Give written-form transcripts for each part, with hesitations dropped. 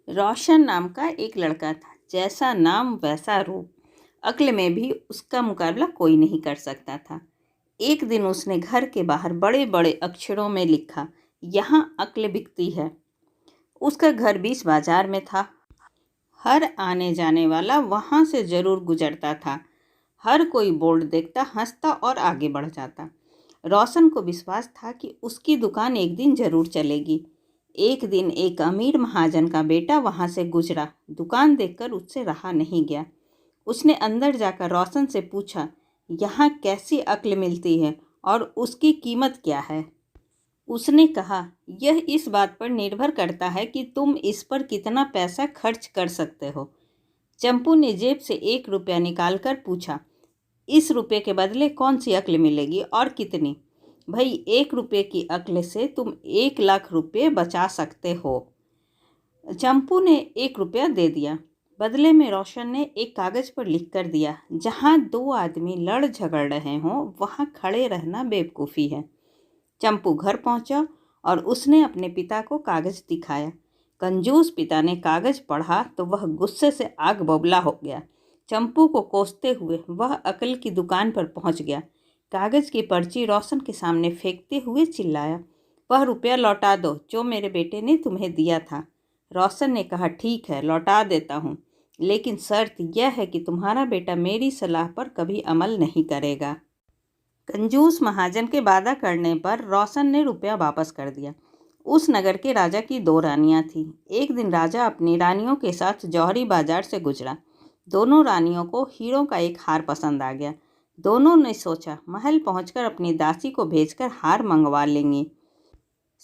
रोशन नाम का एक लड़का था। जैसा नाम वैसा रूप। अक्ल में भी उसका मुकाबला कोई नहीं कर सकता था। एक दिन उसने घर के बाहर बड़े बड़े अक्षरों में लिखा, यहाँ अक्ल बिकती है। उसका घर बीच बाजार में था। हर आने जाने वाला वहाँ से जरूर गुजरता था। हर कोई बोर्ड देखता, हंसता और आगे बढ़ जाता। रोशन को विश्वास था कि उसकी दुकान एक दिन जरूर चलेगी। एक दिन एक अमीर महाजन का बेटा वहां से गुजरा। दुकान देखकर उससे रहा नहीं गया। उसने अंदर जाकर रोशन से पूछा, यहाँ कैसी अक्ल मिलती है और उसकी कीमत क्या है। उसने कहा, यह इस बात पर निर्भर करता है कि तुम इस पर कितना पैसा खर्च कर सकते हो। चंपू ने जेब से 1 रुपया निकालकर पूछा, इस रुपये के बदले कौन सी अक्ल मिलेगी और कितनी? भाई, 1 रुपये की अक्ल से तुम 1 लाख रुपये बचा सकते हो। चंपू ने 1 रुपया दे दिया। बदले में रोशन ने एक कागज पर लिख कर दिया, जहाँ 2 आदमी लड़ झगड़ रहे हों वहाँ खड़े रहना बेवकूफ़ी है। चंपू घर पहुँचा और उसने अपने पिता को कागज दिखाया। कंजूस पिता ने कागज पढ़ा तो वह गुस्से से आग बबूला हो गया। चंपू को कोसते हुए वह अक्ल की दुकान पर पहुंच गया। कागज की पर्ची रोशन के सामने फेंकते हुए चिल्लाया, वह रुपया लौटा दो जो मेरे बेटे ने तुम्हें दिया था। रोशन ने कहा, ठीक है, लौटा देता हूँ, लेकिन शर्त यह है कि तुम्हारा बेटा मेरी सलाह पर कभी अमल नहीं करेगा। कंजूस महाजन के वादा करने पर रोशन ने रुपया वापस कर दिया। उस नगर के राजा की 2 रानियां थीं। एक दिन राजा अपनी रानियों के साथ जौहरी बाजार से गुजरा। दोनों रानियों को हीरों का एक हार पसंद आ गया। दोनों ने सोचा, महल पहुंचकर अपनी दासी को भेजकर हार मंगवा लेंगे।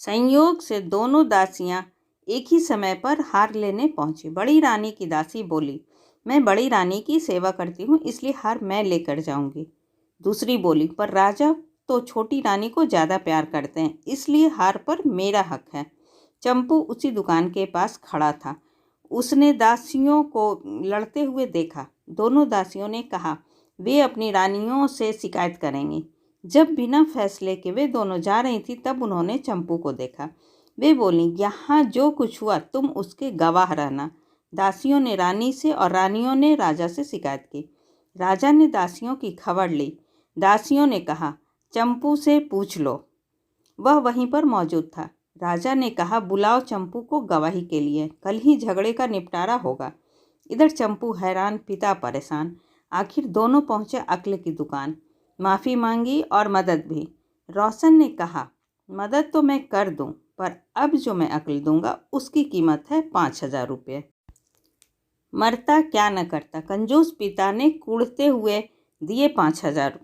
संयोग से दोनों दासियां एक ही समय पर हार लेने पहुंची। बड़ी रानी की दासी बोली, मैं बड़ी रानी की सेवा करती हूँ, इसलिए हार मैं लेकर जाऊंगी। दूसरी बोली, पर राजा तो छोटी रानी को ज़्यादा प्यार करते हैं, इसलिए हार पर मेरा हक है। चंपू उसी दुकान के पास खड़ा था। उसने दासियों को लड़ते हुए देखा। दोनों दासियों ने कहा, वे अपनी रानियों से शिकायत करेंगी। जब बिना फैसले के वे दोनों जा रही थी तब उन्होंने चंपू को देखा। वे बोली, यहाँ जो कुछ हुआ तुम उसके गवाह रहना। दासियों ने रानी से और रानियों ने राजा से शिकायत की। राजा ने दासियों की खबर ली। दासियों ने कहा, चंपू से पूछ लो, वह वहीं पर मौजूद था। राजा ने कहा, बुलाओ चंपू को गवाही के लिए, कल ही झगड़े का निपटारा होगा। इधर चंपू हैरान, पिता परेशान। आखिर दोनों पहुंचे अक्ल की दुकान। माफ़ी मांगी और मदद भी। रोशन ने कहा, मदद तो मैं कर दूं, पर अब जो मैं अक्ल दूंगा उसकी कीमत है 5,000 रुपये। मरता क्या न करता। कंजूस पिता ने कूड़ते हुए दिए 5,000।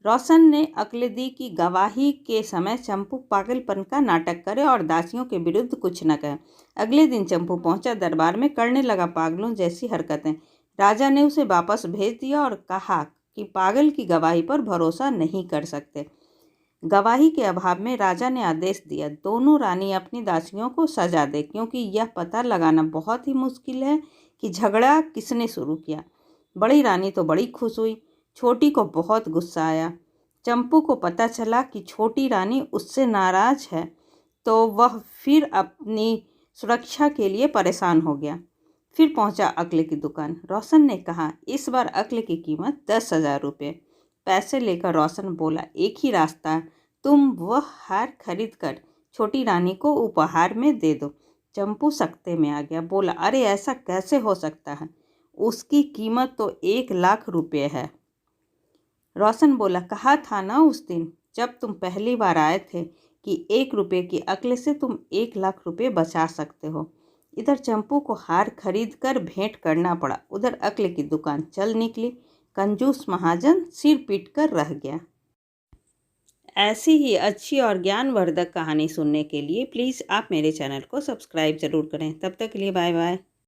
रोशन ने अक्ल दी कि गवाही के समय चंपू पागलपन का नाटक करे और दासियों के विरुद्ध कुछ न कहे। अगले दिन चंपू पहुंचा दरबार में, करने लगा पागलों जैसी हरकतें। राजा ने उसे वापस भेज दिया और कहा कि पागल की गवाही पर भरोसा नहीं कर सकते। गवाही के अभाव में राजा ने आदेश दिया, दोनों रानी अपनी दासियों को सजा दे, क्योंकि यह पता लगाना बहुत ही मुश्किल है कि झगड़ा किसने शुरू किया। बड़ी रानी तो बड़ी खुश हुई, छोटी को बहुत गुस्सा आया। चंपू को पता चला कि छोटी रानी उससे नाराज है, तो वह फिर अपनी सुरक्षा के लिए परेशान हो गया। फिर पहुंचा अक्ल की दुकान। रोशन ने कहा, इस बार अक्ल की कीमत 10,000 रुपये। पैसे लेकर रोशन बोला, एक ही रास्ता है, तुम वह हार खरीद कर छोटी रानी को उपहार में दे दो। चंपू सकते में आ गया, बोला, अरे ऐसा कैसे हो सकता है, उसकी कीमत तो 1 लाख रुपये है। रोशन बोला, कहा था ना उस दिन जब तुम पहली बार आए थे कि 1 रुपये की अक्ल से तुम 1 लाख रुपये बचा सकते हो। इधर चंपू को हार खरीद कर भेंट करना पड़ा, उधर अक्ल की दुकान चल निकली। कंजूस महाजन सिर पीट कर रह गया। ऐसी ही अच्छी और ज्ञानवर्धक कहानी सुनने के लिए प्लीज़ आप मेरे चैनल को सब्सक्राइब ज़रूर करें। तब तक के लिए बाय बाय।